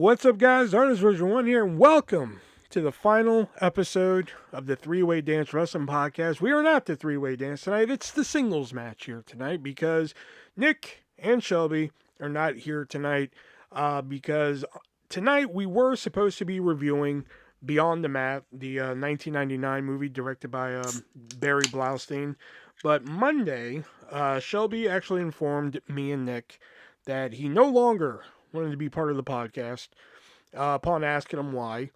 What's up, guys? ArtistVersion1 here, and welcome to the final episode of the Three-Way Dance Wrestling Podcast. We are not the Three-Way Dance tonight. It's the singles match here tonight because Nick and Shelby are not here tonight because tonight we were supposed to be reviewing Beyond the Mat, the 1999 movie directed by Barry Blaustein. But Monday, Shelby actually informed me and Nick that he no longer wanted to be part of the podcast. Upon asking him why,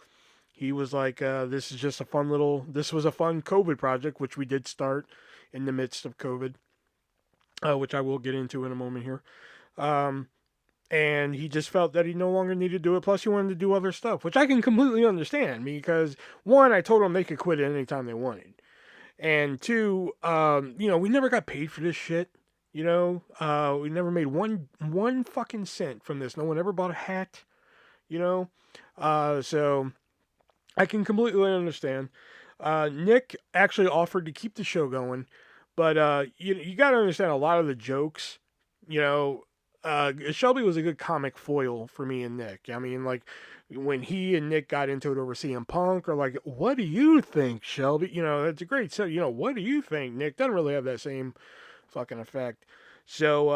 he was like, this is just this was a fun COVID project, which we did start in the midst of COVID, which I will get into in a moment here. And he just felt that he no longer needed to do it. Plus, he wanted to do other stuff, which I can completely understand because, one, I told him they could quit at any time they wanted. And two, we never got paid for this shit. We never made one fucking cent from this. No one ever bought a hat, so I can completely understand. Nick actually offered to keep the show going, but you got to understand a lot of the jokes, Shelby was a good comic foil for me and Nick. I mean, like, when he and Nick got into it over CM Punk, or like, what do you think, Shelby? That's a great set. What do you think, Nick? Doesn't really have that same fucking effect. So,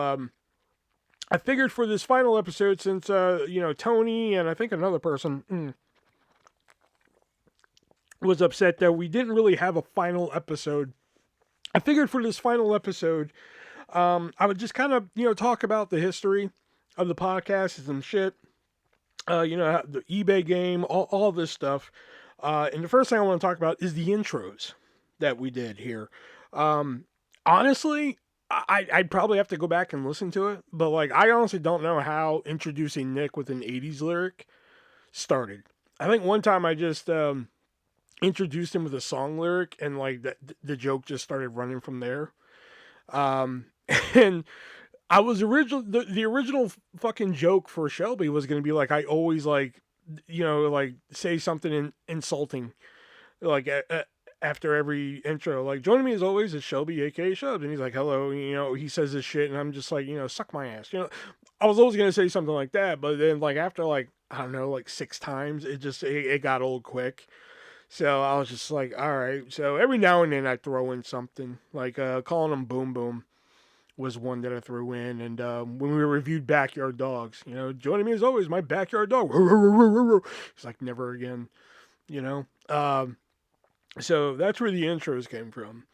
I figured for this final episode, since, Tony and I think another person was upset that we didn't really have a final episode, I figured for this final episode, I would just kind of, talk about the history of the podcast and some shit, the eBay game, all this stuff. And the first thing I want to talk about is the intros that we did here. Honestly, I'd probably have to go back and listen to it, but like, I honestly don't know how introducing Nick with an 80s lyric started. I think one time I just introduced him with a song lyric, and like the joke just started running from there. And I was the original fucking joke for Shelby was going to be like, I always like, say something insulting, like after every intro, like, joining me as always is Shelby, aka Shubs, and he's like, hello, he says this shit, and I'm just like, suck my ass, I was always going to say something like that, but then, like, after, like, I don't know, like 6 times, it got old quick. So I was just like, all right. So every now and then I throw in something, like calling him Boom Boom was one that I threw in. And when we reviewed Backyard Dogs, joining me as always, my backyard dog. It's like, never again, you know. So that's where the intros came from.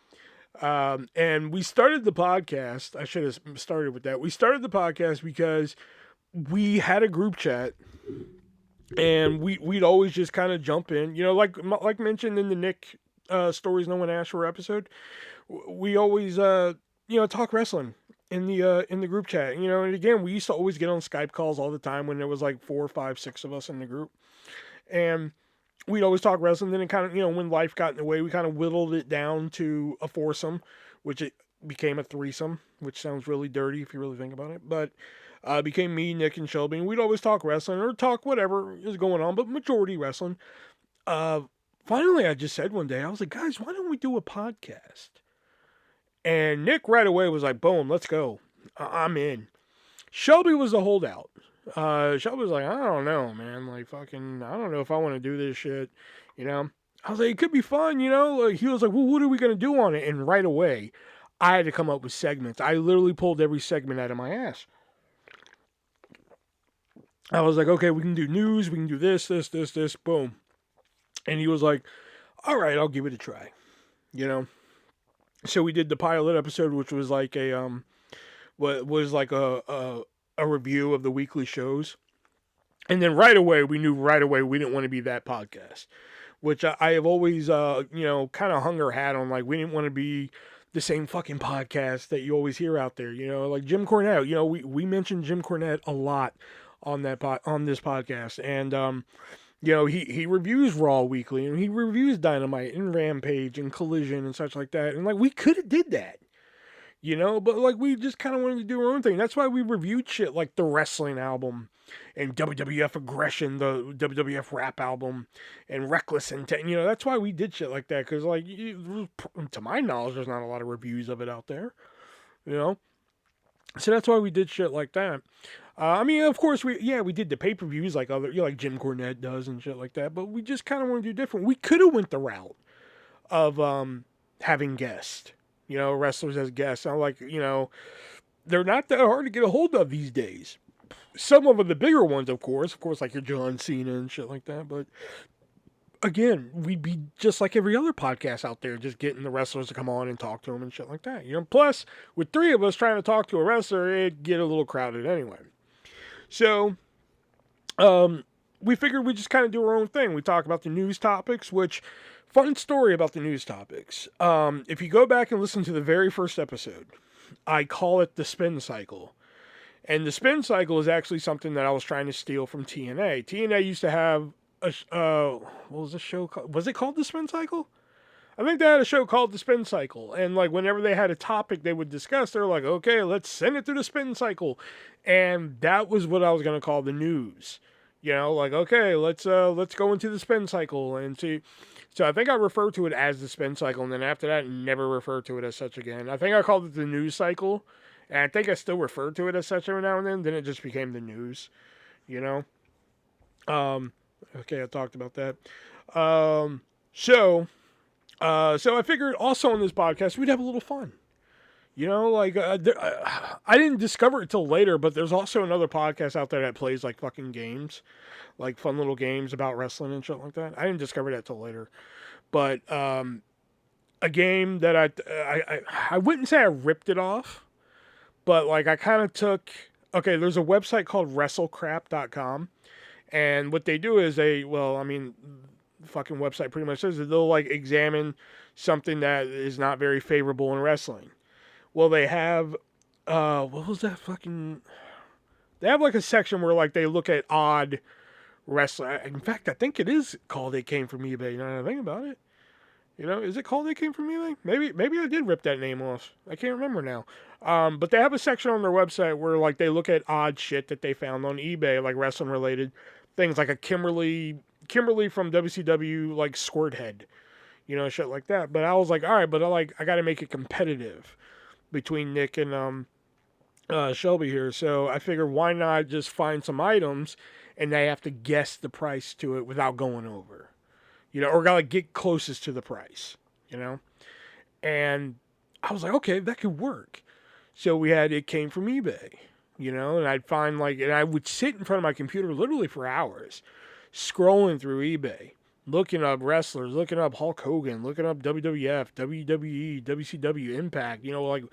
And we started the podcast. I should have started with that. We started the podcast because we had a group chat, and we'd always just kind of jump in, like mentioned in the Nick Stories No One Asked For episode. We always talk wrestling in the group chat, and again, we used to always get on Skype calls all the time when there was like 4, 5, 6 of us in the group, and we'd always talk wrestling. Then it kind of, when life got in the way, we kind of whittled it down to a foursome, which it became a threesome, which sounds really dirty if you really think about it, but became me, Nick, and Shelby, and we'd always talk wrestling or talk whatever is going on, but majority wrestling. Finally, I just said one day, I was like, guys, why don't we do a podcast? And Nick right away was like, boom, let's go. I'm in. Shelby was the holdout. Shelby was like, I don't know, man. Like, fucking, I don't know if I want to do this shit, I was like, it could be fun, Like, he was like, well, what are we going to do on it? And right away, I had to come up with segments. I literally pulled every segment out of my ass. I was like, okay, we can do news, we can do this, boom. And he was like, all right, I'll give it a try, So we did the pilot episode, which was like a review of the weekly shows. And then right away, we knew we didn't want to be that podcast, which I have always, kind of hung our hat on. Like, we didn't want to be the same fucking podcast that you always hear out there, like Jim Cornette. We mentioned Jim Cornette a lot on on this podcast, and he reviews Raw weekly, and he reviews Dynamite and Rampage and Collision and such like that, and like, we could have did that, but like, we just kind of wanted to do our own thing. That's why we reviewed shit like the wrestling album and WWF Aggression, the WWF rap album, and Reckless Intent. That's why we did shit like that, because like, to my knowledge, there's not a lot of reviews of it out there, So that's why we did shit like that. I mean, of course, we did the pay-per-views like like Jim Cornette does and shit like that, but we just kind of want to do different. We could have went the route of having guests, wrestlers as guests. I'm like, they're not that hard to get a hold of these days. Some of the bigger ones, of course, like your John Cena and shit like that, but again, we'd be just like every other podcast out there, just getting the wrestlers to come on and talk to them and shit like that. Plus, with three of us trying to talk to a wrestler, it'd get a little crowded anyway. So, we figured we'd just kind of do our own thing. We talk about the news topics, which, fun story about the news topics. If you go back and listen to the very first episode, I call it the spin cycle. And the spin cycle is actually something that I was trying to steal from TNA. TNA used to have what was the show called? Was it called the spin cycle? I think they had a show called the spin cycle. And like whenever they had a topic they would discuss, they're like, okay, let's send it through the spin cycle. And that was what I was going to call the news. Like, okay, let's go into the spin cycle and see. So I think I referred to it as the spin cycle, and then after that, never referred to it as such again. I think I called it the news cycle, and I think I still referred to it as such every now and then. Then it just became the news, Okay, I talked about that. So I figured also on this podcast we'd have a little fun. I didn't discover it till later, but there's also another podcast out there that plays like fucking games, like fun little games about wrestling and shit like that. I didn't discover that till later, but a game that I wouldn't say I ripped it off, but like I kind of took. Okay, there's a website called WrestleCrap.com, and what they do is the fucking website pretty much says that they'll like examine something that is not very favorable in wrestling. Well, they have, what was that fucking... They have like a section where like they look at odd wrestling. In fact, I think it is called It Came From eBay. Now that I think about it. Is it called It Came From eBay? Maybe I did rip that name off. I can't remember now. But they have a section on their website where like they look at odd shit that they found on eBay, like wrestling related things, like a Kimberly from WCW, like squirt head, shit like that. But I was like, all right, but I got to make it competitive between Nick and Shelby here. So I figured why not just find some items and they have to guess the price to it without going over, or gotta get closest to the price, And I was like, okay, that could work. So we had It Came From eBay, and I'd find and I would sit in front of my computer literally for hours scrolling through eBay, looking up wrestlers, looking up Hulk Hogan, looking up WWF, WWE, WCW, Impact, like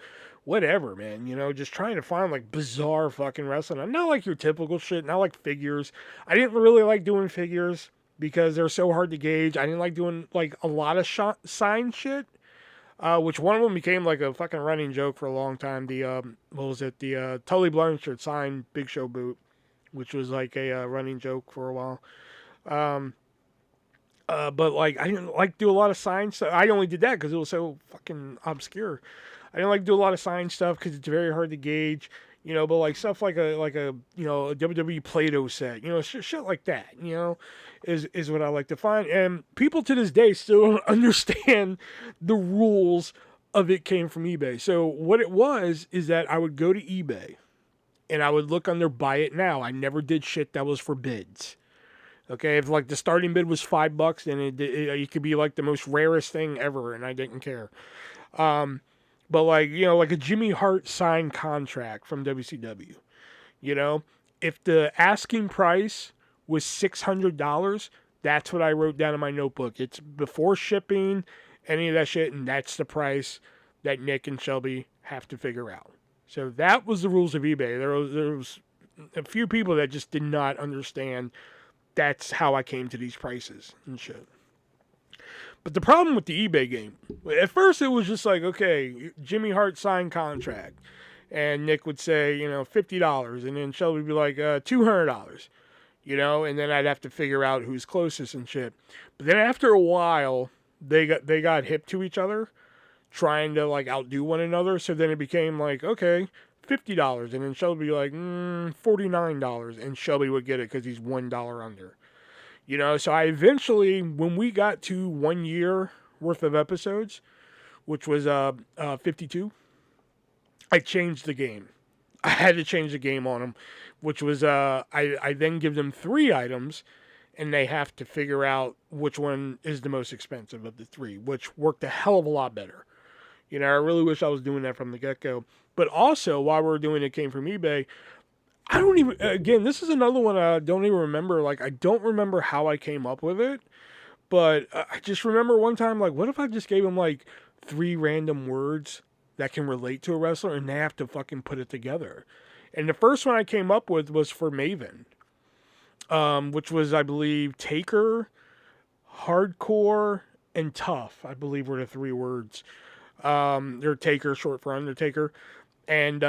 whatever, man, just trying to find like bizarre fucking wrestling. Not like your typical shit, not like figures. I didn't really like doing figures because they're so hard to gauge. I didn't like doing like a lot of signed shit, which one of them became like a fucking running joke for a long time. The, what was it? The Tully Blanchard signed Big Show boot, which was like a running joke for a while. But like I didn't like do a lot of sign stuff. I only did that because it was so fucking obscure. I didn't like do a lot of sign stuff because it's very hard to gauge, But like stuff like a a WWE Play-Doh set, shit like that, is what I like to find. And people to this day still don't understand the rules of It Came From eBay. So what it was is that I would go to eBay and I would look under Buy It Now. I never did shit that was for bids. Okay, if like the starting bid was $5, then it could be like the most rarest thing ever, and I didn't care. But like like a Jimmy Hart signed contract from WCW, if the asking price was $600, that's what I wrote down in my notebook. It's before shipping, any of that shit, and that's the price that Nick and Shelby have to figure out. So that was the rules of eBay. There was a few people that just did not understand. That's how I came to these prices and shit. But the problem with the eBay game, at first it was just like, okay, Jimmy Hart signed contract. And Nick would say, $50. And then Shelby would be like, $200. And then I'd have to figure out who's closest and shit. But then after a while, they got hip to each other, trying to like outdo one another. So then it became like, okay, $50, and then Shelby would be like, $49, and Shelby would get it because he's $1 under. So I eventually, when we got to 1 year worth of episodes, which was 52, I changed the game. I had to change the game on them, which was I then give them 3 items, and they have to figure out which one is the most expensive of the 3, which worked a hell of a lot better. You know, I really wish I was doing that from the get go. But also, while we were doing it, came from eBay. I don't even. Again, this is another one I don't even remember. Like, I don't remember how I came up with it, but I just remember one time, like, what if I just gave them like 3 random words that can relate to a wrestler, and they have to fucking put it together. And the first one I came up with was for Maven, which was, I believe, Taker, Hardcore, and Tough. I believe were the 3 words. They're Taker, short for Undertaker. And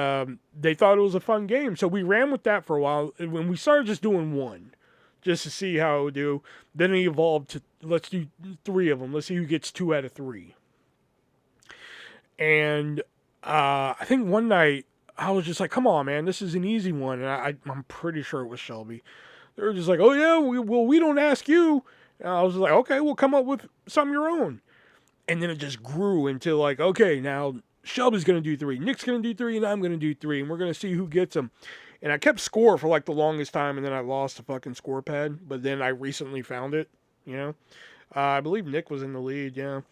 they thought it was a fun game. So we ran with that for a while. When we started just doing 1, just to see how it would do. Then it evolved to, let's do 3 of them. Let's see who gets 2 out of 3. And I think one night, I was just like, come on, man, this is an easy one. And I'm pretty sure it was Shelby. They were just like, oh, yeah, we don't ask you. And I was like, okay, we'll come up with something of your own. And then it just grew into like, okay, now Shelby's going to do 3, Nick's going to do 3, and I'm going to do 3, and we're going to see who gets them. And I kept score for like the longest time, and then I lost the fucking score pad. But then I recently found it, you know. I believe Nick was in the lead, yeah.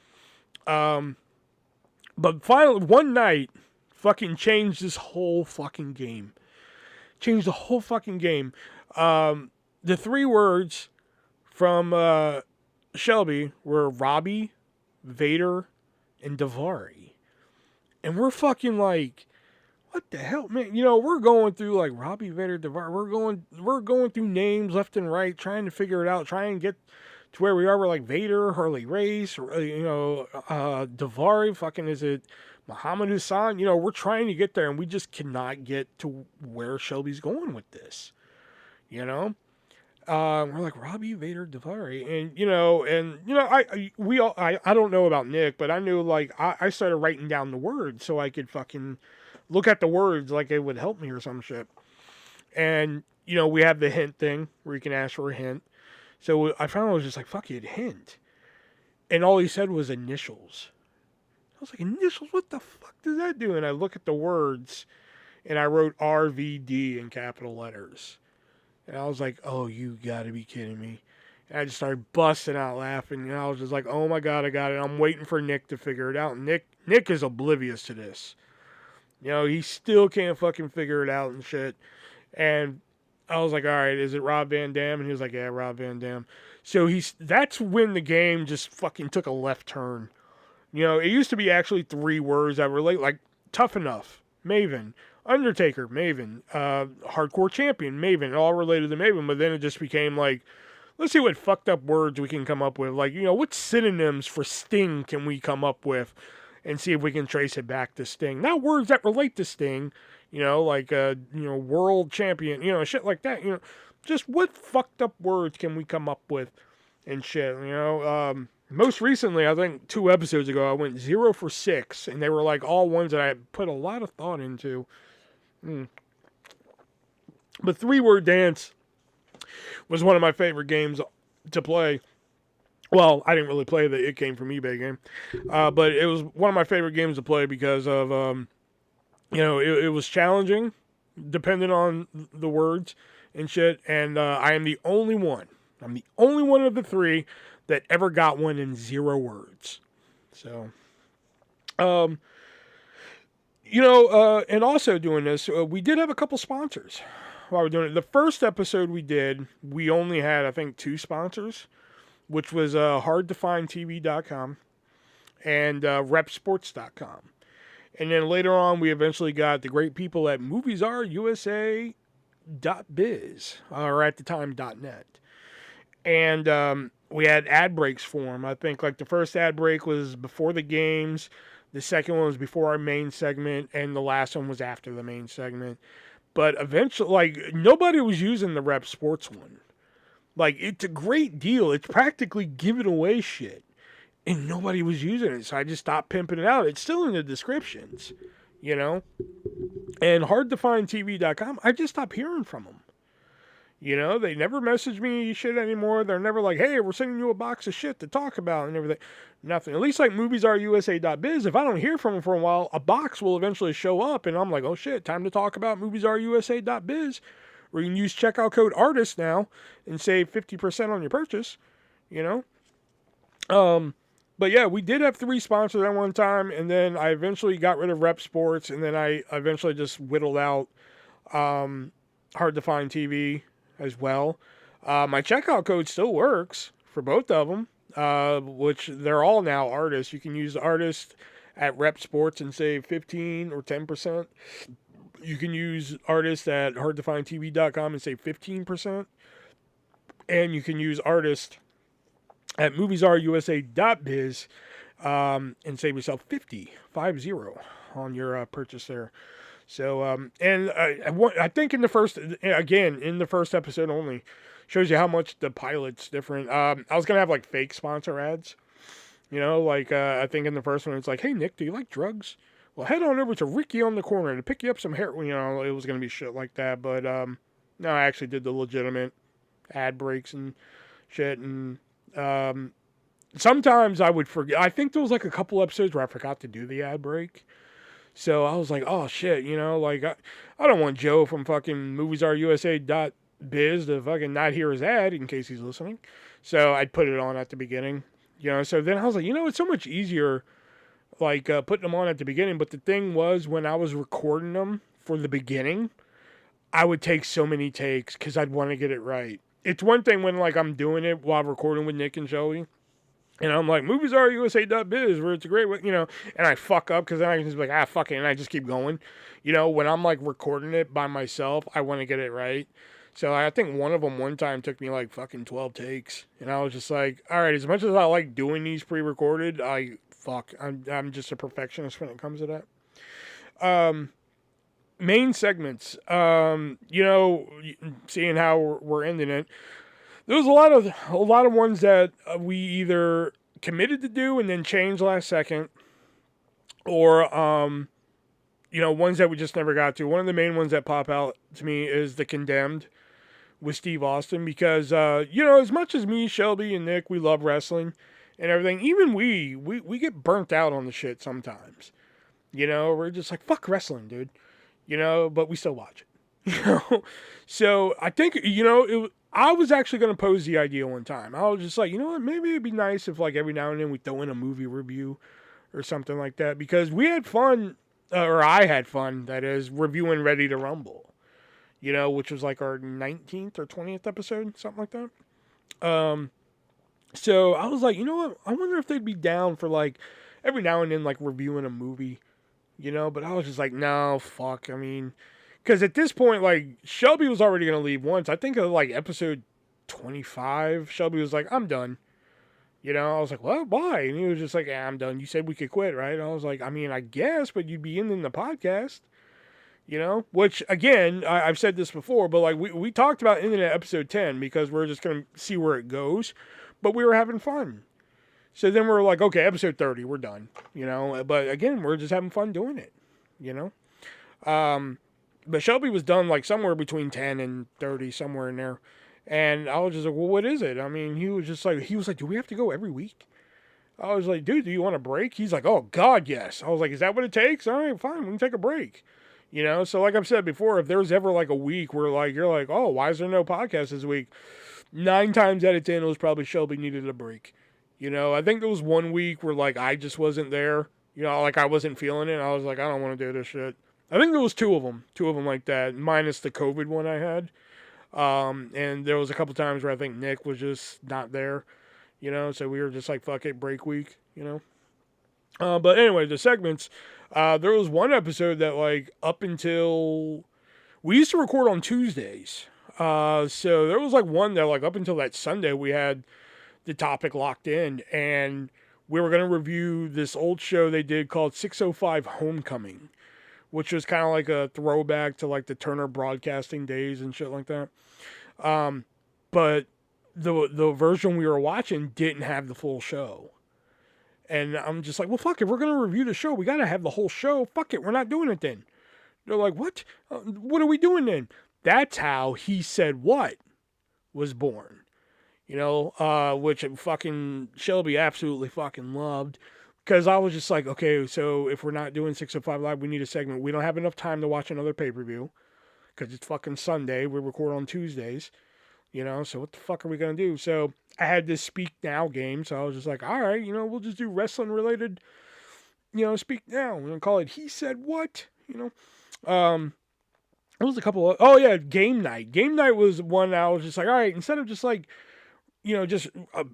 But finally, one night, fucking changed this whole fucking game. Changed the whole fucking game. The 3 words from Shelby were Robbie, Vader, and Daivari. And we're fucking like, what the hell, man? You know, we're going through like Robbie, Vader, Daivari. We're going through names left and right, trying to figure it out, trying to get to where we are. We're like Vader, Harley Race, you know, Daivari, fucking is it Muhammad Hassan? You know, we're trying to get there, and we just cannot get to where Shelby's going with this. You know, we're like Robbie, Vader, Daivari, and you know, I don't know about Nick, but I knew like I started writing down the words so I could fucking look at the words like it would help me or some shit. And you know, we have the hint thing where you can ask for a hint. So I finally was just like, fuck it, hint. And all he said was initials. I was like, initials? What the fuck does that do? And I look at the words, and I wrote RVD in capital letters. And I was like, oh, you gotta be kidding me. And I just started busting out laughing. And I was just like, oh my God, I got it. I'm waiting for Nick to figure it out. And Nick is oblivious to this. You know, he still can't fucking figure it out and shit. And I was like, all right, is it Rob Van Dam? And he was like, yeah, Rob Van Dam. So that's when the game just fucking took a left turn. You know, it used to be actually 3 words that relate, like Tough Enough, Maven, Undertaker, Maven, Hardcore Champion, Maven, all related to Maven. But then it just became like, let's see what fucked up words we can come up with. Like, you know, what synonyms for Sting can we come up with and see if we can trace it back to Sting. Not words that relate to Sting. You know, like, you know, world champion, you know, shit like that. You know, just what fucked up words can we come up with and shit, you know? Most recently, I think 2 episodes ago, I went 0 for 6, and they were like all ones that I put a lot of thought into. But 3-Word Dance was one of my favorite games to play. Well, I didn't really play the It Came From eBay game, but it was one of my favorite games to play because of, you know, it was challenging, depending on the words and shit. And I am the only one. I'm the only one of the 3 that ever got one in 0 words. So, you know, and also doing this, we did have a couple sponsors while we're doing it. The first episode we did, we only had, I think, 2 sponsors, which was hardtofindtv.com and repsports.com. And then later on, we eventually got the great people at moviesarusa.biz, or at the time, .net. And we had ad breaks for them. I think like the first ad break was before the games, the second one was before our main segment, and the last one was after the main segment. But eventually, like, nobody was using the Rep Sports one. Like, it's a great deal. It's practically giving away shit. And nobody was using it, so I just stopped pimping it out. It's still in the descriptions, you know? And hardtofindtv.com, I just stopped hearing from them. You know, they never message me shit anymore. They're never like, hey, we're sending you a box of shit to talk about and everything. Nothing. At least like moviesarusa.biz, if I don't hear from them for a while, a box will eventually show up and I'm like, oh shit, time to talk about moviesarusa.biz, where you can use checkout code ARTIST now and save 50% on your purchase, you know? But yeah, we did have 3 sponsors at one time, and then I eventually got rid of Rep Sports, and then I eventually just whittled out Hard to Find TV as well. My checkout code still works for both of them, which they're all now artists. You can use artist at Rep Sports and save 15 or 10%. You can use artist at hardtofindtv.com and save 15%. And you can use artist at moviesarusa.biz and save yourself 50 on your purchase there. So, and I think in the first episode only, shows you how much the pilot's different. I was going to have like fake sponsor ads, you know, like I think in the first one, it's like, hey, Nick, do you like drugs? Well, head on over to Ricky on the Corner to pick you up some heroin. You know, it was going to be shit like that. But no, I actually did the legitimate ad breaks and shit. And sometimes I would forget. I think there was like a couple episodes where I forgot to do the ad break. So I was like, oh shit, you know, like I don't want Joe from fucking moviesarusa.biz to fucking not hear his ad in case he's listening. So I'd put it on at the beginning, you know. So then I was like, you know, it's so much easier like putting them on at the beginning. But the thing was, when I was recording them for the beginning, I would take so many takes because I'd want to get it right. It's one thing when like I'm doing it while recording with Nick and Shelby. And I'm like, moviesarusa.biz, where it's a great, you know, and I fuck up because then I can just be like, fuck it, and I just keep going. You know, when I'm like recording it by myself, I want to get it right. So I think one of them one time took me like fucking 12 takes. And I was just like, all right, as much as I like doing these pre-recorded, I'm just a perfectionist when it comes to that. Main segments, you know, seeing how we're ending it. There was a lot of ones that we either committed to do and then changed last second, or you know, ones that we just never got to. One of the main ones that pop out to me is The Condemned with Steve Austin, because you know, as much as me, Shelby, and Nick, we love wrestling and everything, even we get burnt out on the shit sometimes. You know, we're just like, fuck wrestling, dude. You know, but we still watch it. You know, so I think, you know, I was actually going to pose the idea one time. I was just like, you know what, maybe it'd be nice if like every now and then we throw in a movie review or something like that, because we had fun, or I had fun, that is, reviewing Ready to Rumble, you know, which was like our 19th or 20th episode, something like that. So I was like, you know what, I wonder if they'd be down for like every now and then like reviewing a movie, you know, but I was just like, no, fuck, I mean, because at this point, like, Shelby was already going to leave once. I think of, like, episode 25, Shelby was like, I'm done. You know, I was like, what? Why? And he was just like, yeah, I'm done. You said we could quit, right? And I was like, I mean, I guess, but you'd be in the podcast. You know? Which, again, I've said this before, but, like, we talked about ending at episode 10 because we're just going to see where it goes. But we were having fun. So then we're like, okay, episode 30, we're done. You know? But, again, we're just having fun doing it. You know? But Shelby was done like somewhere between 10 and 30, somewhere in there. And I was just like, well, what is it? I mean, he was like, do we have to go every week? I was like, dude, do you want a break? He's like, oh, God, yes. I was like, is that what it takes? All right, fine, we can take a break. You know, so like I've said before, if there's ever like a week where like, you're like, oh, why is there no podcast this week? 9 times out of 10, it was probably Shelby needed a break. You know, I think there was one week where like I just wasn't there. You know, like I wasn't feeling it. I was like, I don't want to do this shit. I think there was two of them like that, minus the COVID one I had. And there was a couple times where I think Nick was just not there, you know, so we were just like, fuck it, break week, you know. But anyway, the segments, there was one episode that like up until, we used to record on Tuesdays. So there was like one that like up until that Sunday we had the topic locked in, and we were going to review this old show they did called 605 Homecoming, which was kind of like a throwback to like the Turner Broadcasting days and shit like that. But the version we were watching didn't have the full show. And I'm just like, well, fuck, if we're going to review the show, we got to have the whole show. Fuck it, we're not doing it then. They're like, what? What are we doing then? That's how he said what. was born. Which fucking Shelby absolutely fucking loved. Because I was just like, okay, so if we're not doing 605 Live, we need a segment. We don't have enough time to watch another pay per view because it's fucking Sunday. We record on Tuesdays, so what the fuck are we going to do? So I had this Speak Now game. So I was just like, all right, we'll just do wrestling related, Speak Now. We're going to call it He Said What, Um, there was a couple of, oh yeah, Game Night. Game Night was one I was just like, all right, instead of just like, just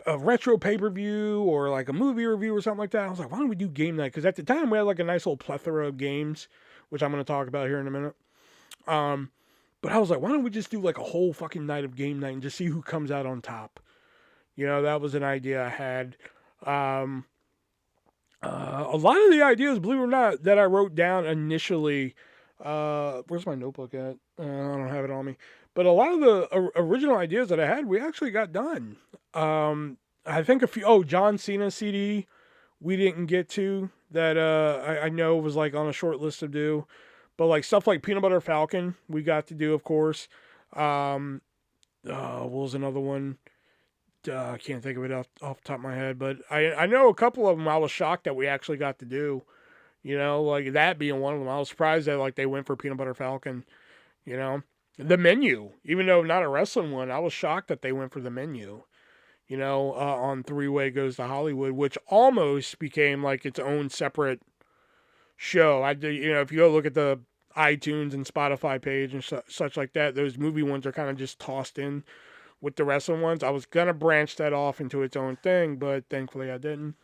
a retro pay per view or like a movie review or something like that. I was like, why don't we do game night? Because at the time we had like a nice little plethora of games, which I'm going to talk about here in a minute. But I was like, why don't we just do like a whole fucking night of game night and just see who comes out on top? That was an idea I had. A lot of the ideas, believe it or not, that I wrote down initially. Where's my notebook at? I don't have it on me. But a lot of the original ideas that I had, we actually got done. I think a few. Oh, John Cena CD, we didn't get to that. I know was like on a short list to do, but like stuff like Peanut Butter Falcon, we got to do, of course. What was another one? I can't think of it off the top of my head, but I know a couple of them. I was shocked that we actually got to do. Like that being one of them. I was surprised that like they went for Peanut Butter Falcon. The Menu, even though not a wrestling one, I was shocked that they went for The Menu. On Three Way Goes to Hollywood, which almost became like its own separate show. If you go look at the iTunes and Spotify page and such like that, those movie ones are kind of just tossed in with the wrestling ones. I was gonna branch that off into its own thing, but thankfully I didn't.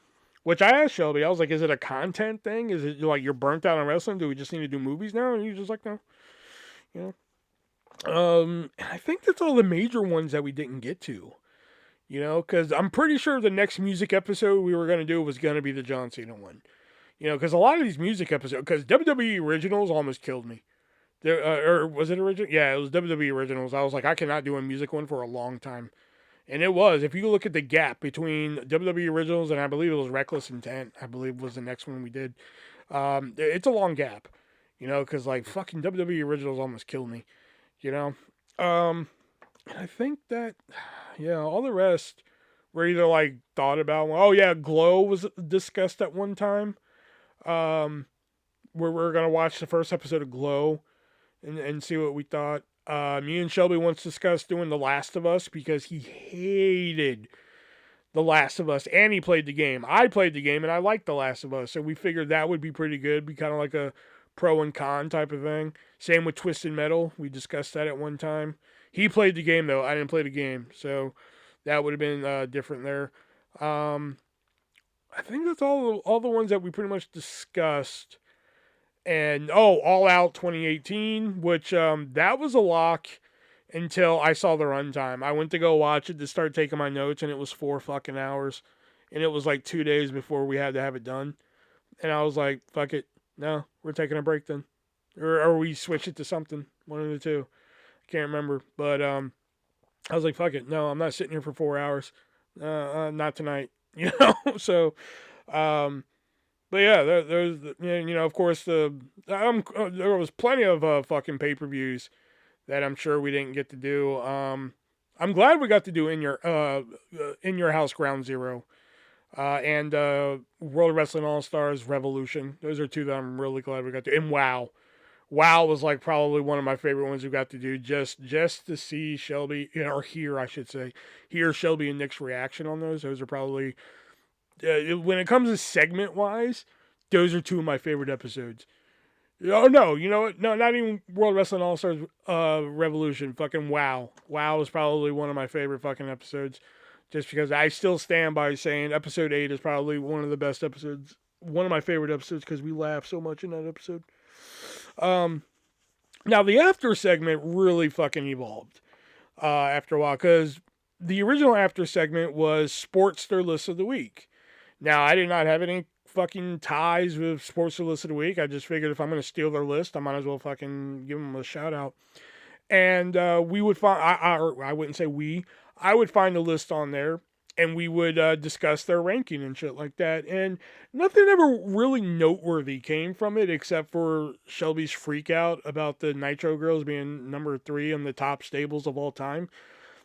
Which I asked Shelby, I was like, is it a content thing? Is it like you're burnt out on wrestling? Do we just need to do movies now? And he was just like, no. I think that's all the major ones that we didn't get to. Because I'm pretty sure the next music episode we were going to do was going to be the John Cena one. Because a lot of these music episodes, because WWE Originals almost killed me. Or was it original? Yeah, it was WWE Originals. I was like, I cannot do a music one for a long time. And it was. If you look at the gap between WWE Originals and I believe it was Reckless Intent, I believe was the next one we did. It's a long gap, because like fucking WWE Originals almost killed me, I think that, yeah, all the rest were either like thought about. Oh yeah, Glow was discussed at one time. Where we're gonna watch the first episode of Glow and see what we thought. Me and Shelby once discussed doing The Last of Us because he hated The Last of Us and he played the game. I played the game and I liked The Last of Us, so we figured that would be pretty good. Be kind of like a pro and con type of thing. Same with Twisted Metal. We discussed that at one time. He played the game though. I didn't play the game, so that would have been different there. I think that's all the ones that we pretty much discussed. And All Out 2018, which that was a lock until I saw the runtime. I went to go watch it to start taking my notes, and it was 4 fucking hours, and it was like 2 days before we had to have it done. And I was like, fuck it, no, we're taking a break then, or we switch it to something, one of the two. I can't remember, but I was like, fuck it, no, I'm not sitting here for 4 hours, not tonight, So, but yeah, there's of course there was plenty of fucking pay per views that I'm sure we didn't get to do. I'm glad we got to do in your house Ground Zero, and World of Wrestling All Stars Revolution. Those are two that I'm really glad we got to. And Wow was like probably one of my favorite ones we got to do. Just to see Shelby, or hear, I should say, hear Shelby and Nick's reaction on those. Those are probably when it comes to segment wise, those are two of my favorite episodes. Oh no, you know what? No, not even World Wrestling All Stars Revolution. Fucking Wow. Wow is probably one of my favorite fucking episodes. Just because I still stand by saying episode 8 is probably one of the best episodes. One of my favorite episodes because we laugh so much in that episode. Now the after segment really fucking evolved after a while because the original after segment was Sportster List of the Week. Now, I did not have any fucking ties with Sportster List of the Week. I just figured if I'm going to steal their list, I might as well fucking give them a shout out. And we would find, I wouldn't say we, I would find a list on there and we would discuss their ranking and shit like that. And nothing ever really noteworthy came from it except for Shelby's freak out about the Nitro Girls being number 3 in the top stables of all time.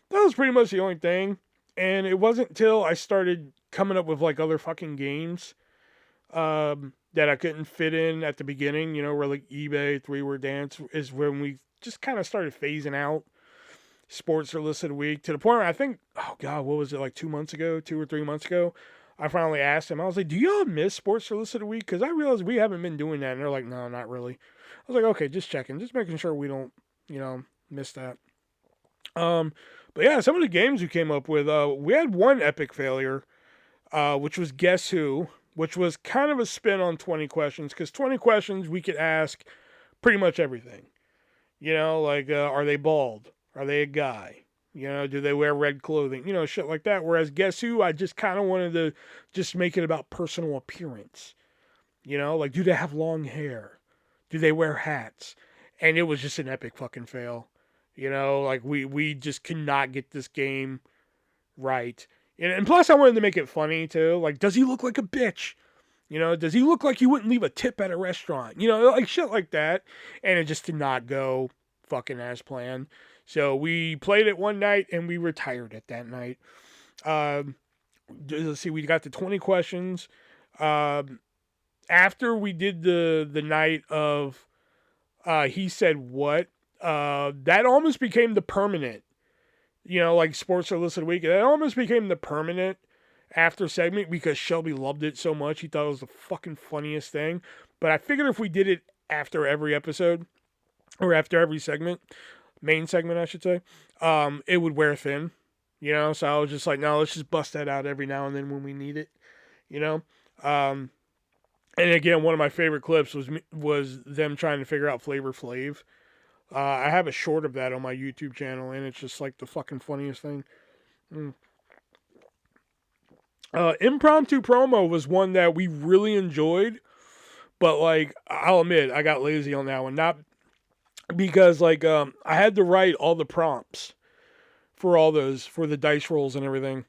that was pretty much the only thing. And it wasn't till I started coming up with like other fucking games that I couldn't fit in at the beginning, where like eBay, Three Word Dance is when we just kind of started phasing out Sports Illicit Week to the point where I think, oh God, what was it, like 2 months ago, 2 or 3 months ago? I finally asked him, I was like, do y'all miss Sports Illicit Week? Because I realized we haven't been doing that. And they're like, no, not really. I was like, okay, just checking, just making sure we don't, miss that. Um, but yeah, some of the games we came up with, we had one epic failure, which was Guess Who, which was kind of a spin on 20 questions, because 20 questions we could ask pretty much everything. Like, are they bald? Are they a guy? Do they wear red clothing? Shit like that. Whereas Guess Who, I just kind of wanted to just make it about personal appearance. Like, do they have long hair? Do they wear hats? And it was just an epic fucking fail. Like we just could not get this game right. And plus, I wanted to make it funny too. Like, does he look like a bitch? Does he look like he wouldn't leave a tip at a restaurant? Like shit like that. And it just did not go fucking as planned. So we played it one night and we retired it that night. Let's see, we got to 20 questions. After we did the night of He Said What, that almost became the permanent, like Sports Illicit Week. That almost became the permanent after segment because Shelby loved it so much. He thought it was the fucking funniest thing. But I figured if we did it after every episode, or after every segment, main segment, I should say, it would wear thin, So I was just like, no, let's just bust that out every now and then when we need it, And again, one of my favorite clips was them trying to figure out Flavor Flav. I have a short of that on my YouTube channel, and it's just like the fucking funniest thing. Impromptu promo was one that we really enjoyed, but like I'll admit, I got lazy on that one. Not because like I had to write all the prompts for all those, for the dice rolls and everything,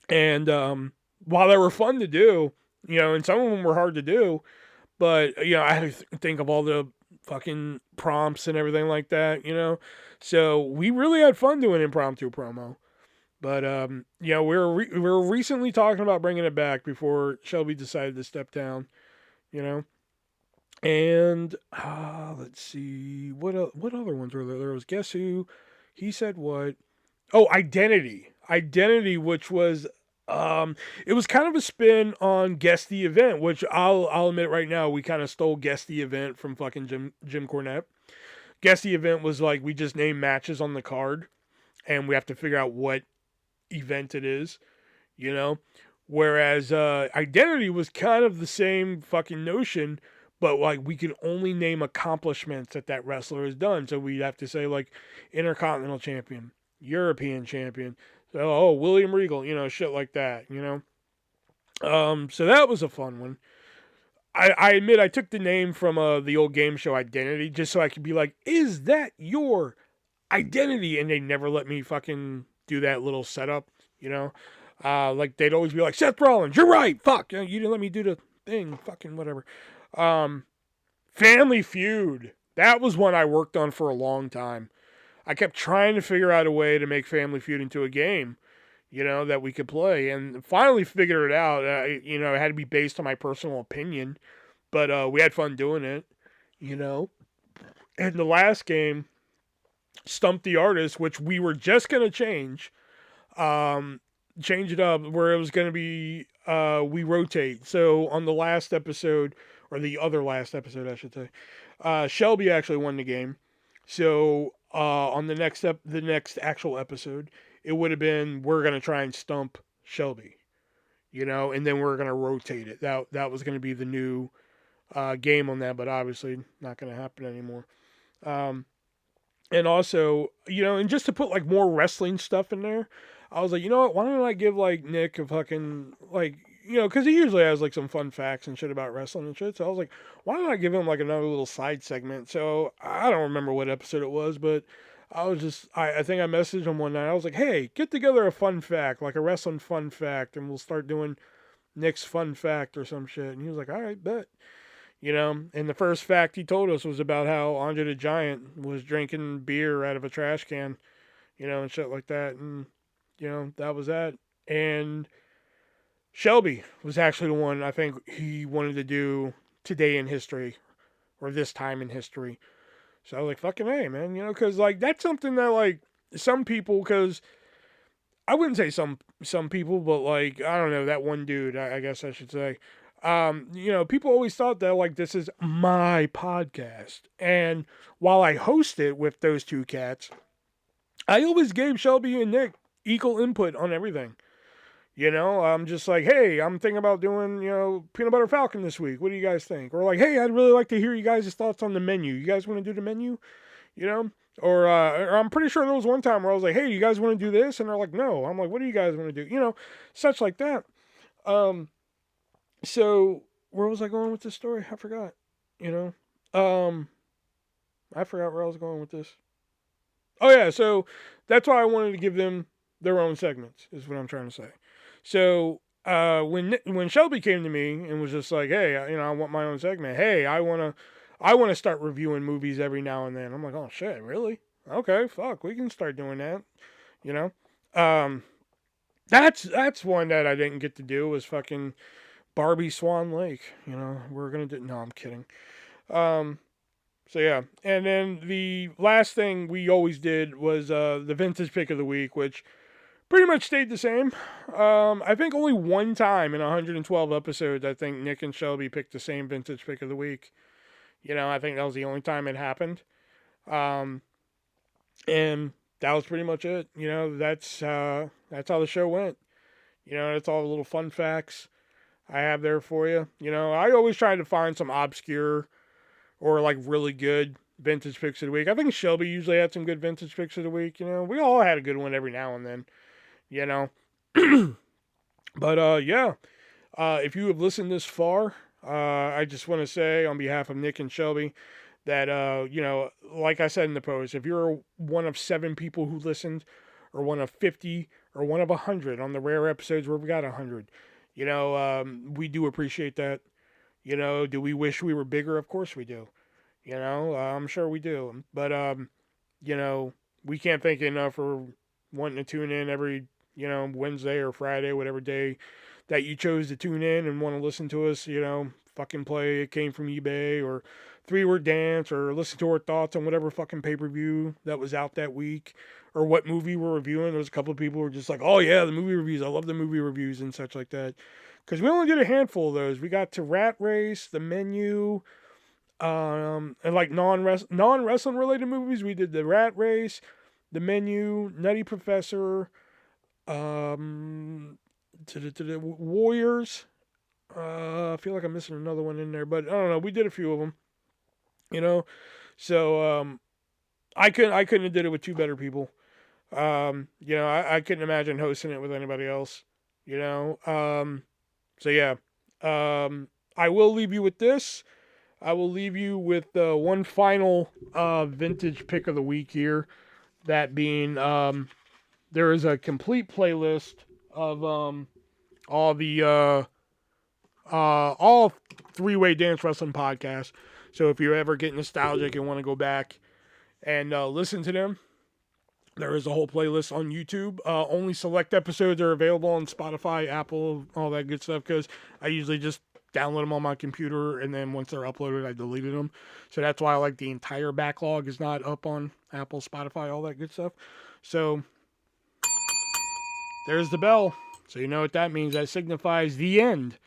and while they were fun to do, and some of them were hard to do, but I had to think of all the fucking prompts and everything like that, So we really had fun doing impromptu promo. But we were recently talking about bringing it back before Shelby decided to step down, And let's see, what other ones were there? There was Guess Who, He Said What. Oh, Identity, which was it was kind of a spin on Guess the Event, which I'll admit right now, we kind of stole Guess the Event from fucking Jim Cornette. Guess the Event was like we just name matches on the card, and we have to figure out what event it is, Whereas Identity was kind of the same fucking notion, but like we could only name accomplishments that wrestler has done. So we'd have to say like Intercontinental Champion, European Champion, so William Regal, shit like that, So that was a fun one. I admit I took the name from the old game show Identity just so I could be like, is that your identity? And they never let me fucking do that little setup, like they'd always be like, Seth Rollins, you're right, fuck, you didn't let me do the thing, fucking whatever. Family Feud, that was one I worked on for a long time. I kept trying to figure out a way to make Family Feud into a game, that we could play, and finally figured it out. It had to be based on my personal opinion, but we had fun doing it, And the last game, Stump the Artist, which we were just gonna change it up, where it was gonna be we rotate. So on the last episode, or the other last episode, I should say, Shelby actually won the game. So on the next actual episode, it would have been we're gonna try and stump Shelby, and then we're gonna rotate it. That was gonna be the new game on that, but obviously not gonna happen anymore. And also, and just to put like more wrestling stuff in there, I was like, you know what? Why don't I give like Nick a fucking like, because he usually has like some fun facts and shit about wrestling and shit. So I was like, why don't I give him like another little side segment? So I don't remember what episode it was, but I think I messaged him one night. I was like, hey, get together a fun fact, like a wrestling fun fact, and we'll start doing Nick's fun fact or some shit. And he was like, all right, bet. And the first fact he told us was about how Andre the Giant was drinking beer out of a trash can, and shit like that. And, that was that. And Shelby was actually the one I think he wanted to do today in history or this time in history. So I was like, fucking hey, man, because like that's something that like some people, because I wouldn't say some people, but like I don't know, that one dude, I guess I should say. People always thought that like this is my podcast, and while I host it with those two cats, I always gave Shelby and Nick equal input on everything. I'm just like, hey, I'm thinking about doing, Peanut Butter Falcon this week. What do you guys think? Or like, hey, I'd really like to hear you guys' thoughts on the menu. You guys want to do the menu? You know? Or I'm pretty sure there was one time where I was like, hey, you guys want to do this? And they're like, no. I'm like, what do you guys want to do? Such like that. So where was I going with this story? I forgot. I forgot where I was going with this. Oh yeah, so that's why I wanted to give them their own segments, is what I'm trying to say. So when Shelby came to me and was just like, hey, I want my own segment. Hey, I wanna start reviewing movies every now and then. I'm like, oh shit, really? Okay, fuck, we can start doing that. You know, um, that's one that I didn't get to do was fucking Barbie Swan Lake. We're gonna do. No, I'm kidding. Um, so yeah, and then the last thing we always did was the vintage pick of the week, which pretty much stayed the same. I think only one time in 112 episodes, I think Nick and Shelby picked the same vintage pick of the week. I think that was the only time it happened. Um, and that was pretty much it. That's how the show went. That's all the little fun facts I have there for you. I always try to find some obscure or like really good vintage picks of the week. I think Shelby usually had some good vintage picks of the week. We all had a good one every now and then. you know. But yeah, if you have listened this far, I just want to say on behalf of Nick and Shelby that like I said in the post, if you're one of 7 people who listened, or one of 50, or one of 100 on the rare episodes where we got 100, we do appreciate that. Do we wish we were bigger? Of course we do. I'm sure we do. But we can't thank you enough for wanting to tune in every Wednesday or Friday, whatever day that you chose to tune in and want to listen to us, fucking play It Came From eBay or 3-Word Dance, or listen to our thoughts on whatever fucking pay-per-view that was out that week, or what movie we're reviewing. There's a couple of people who were just like, oh yeah, the movie reviews. I love the movie reviews and such like that. Because we only did a handful of those. We got to Rat Race, The Menu, and like non-wrestling related movies. We did The Rat Race, The Menu, Nutty Professor, to the Warriors. I feel like I'm missing another one in there, but I don't know. We did a few of them, So I couldn't have did it with 2 better people. I couldn't imagine hosting it with anybody else. So yeah. I will leave you with this. I will leave you with one final vintage pick of the week here. That being, there is a complete playlist of all the all 3-Way Dance Wrestling podcasts. So if you ever get nostalgic and want to go back and listen to them, there is a whole playlist on YouTube. Only select episodes are available on Spotify, Apple, all that good stuff, because I usually just download them on my computer, and then once they're uploaded, I deleted them. So that's why like the entire backlog is not up on Apple, Spotify, all that good stuff. So there's the bell. So you know what that means. That signifies the end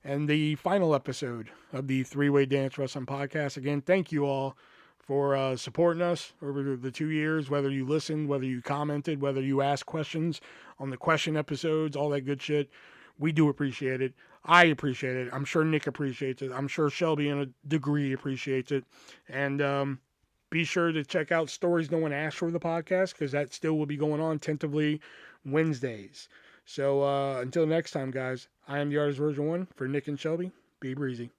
and the final episode of the 3-Way Dance Wrestling Podcast. Again, thank you all for supporting us over the 2 years, whether you listened, whether you commented, whether you asked questions on the question episodes, all that good shit. We do appreciate it. I appreciate it. I'm sure Nick appreciates it. I'm sure Shelby in a degree appreciates it. And be sure to check out Stories No One Asked For, the podcast, because that still will be going on tentatively Wednesdays. So until next time, guys, I am the Artist Version 1 for Nick and Shelby. Be breezy.